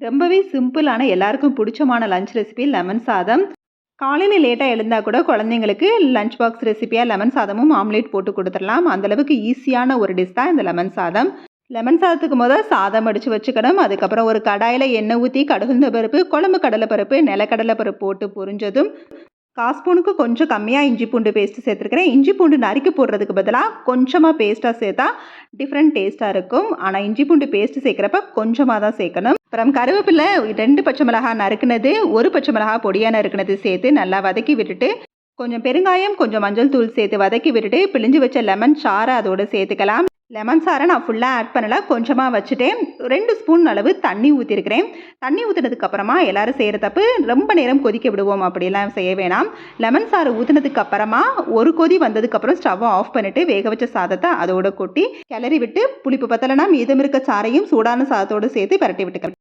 ரொம்பவே சிம்பிளான எல்லாருக்கும் பிடிச்சமான லஞ்ச் ரெசிபி லெமன் சாதம். காலையில் லேட்டாக எழுந்தால் கூட குழந்தைங்களுக்கு லஞ்ச் பாக்ஸ் ரெசிபியாக லெமன் சாதமும் ஆம்லேட் போட்டு கொடுத்துடலாம். அந்தளவுக்கு ஈஸியான ஒரு டிஷ் தான் இந்த லெமன் சாதம். லெமன் சாதத்துக்கு முதல் சாதம் அடித்து வச்சுக்கணும். அதுக்கப்புறம் ஒரு கடாயில் எண்ணெய் ஊற்றி கடுகுந்த பருப்பு, குழம்பு கடலை பருப்பு, நிலக்கடலை பருப்பு போட்டு பொரிஞ்சதும் காஸ்பூனுக்கு கொஞ்சம் கம்மியாக இஞ்சி பூண்டு பேஸ்ட்டு சேர்த்துருக்கிறேன். இஞ்சி பூண்டு நறுக்கி போடுறதுக்கு பதிலாக கொஞ்சமாக பேஸ்ட்டாக சேர்த்தா டிஃப்ரெண்ட் டேஸ்ட்டாக இருக்கும். ஆனால் இஞ்சி பூண்டு பேஸ்ட்டு சேர்க்குறப்ப கொஞ்சமாக தான் சேர்க்கணும். அப்புறம் கருவேப்பிலை 2 பச்சை மிளகாய் நறுக்குனது, 1 பச்சை மிளகாய் பொடியாக நறுக்குனது சேர்த்து நல்லா வதக்கி விட்டுட்டு கொஞ்சம் பெருங்காயம், கொஞ்சம் மஞ்சள் தூள் சேர்த்து வதக்கி விட்டுட்டு பிழிஞ்சு வச்ச லெமன் சாறை அதோடு சேர்த்துக்கலாம். லெமன் சாறை நான் ஃபுல்லாக ஆட் பண்ணலை, கொஞ்சமாக வச்சுட்டேன். 2 ஸ்பூன் அளவு தண்ணி ஊற்றிருக்கிறேன். தண்ணி ஊற்றினதுக்கப்புறமா எல்லோரும் செய்கிற தப்பு ரொம்ப நேரம் கொதிக்க விடுவோம், அப்படிலாம் செய்ய வேணாம். லெமன் சாறு ஊற்றினதுக்கப்புறமா ஒரு கொதி வந்ததுக்கப்புறம் ஸ்டவ்வை ஆஃப் பண்ணிவிட்டு வேக வச்ச சாதத்தை அதோடு கொட்டி கிளறி விட்டு புளிப்பு பத்தலைனா மீதம் இருக்க சாறையும் சூடான சாதத்தோடு சேர்த்து பரட்டி விட்டுக்கிறேன்.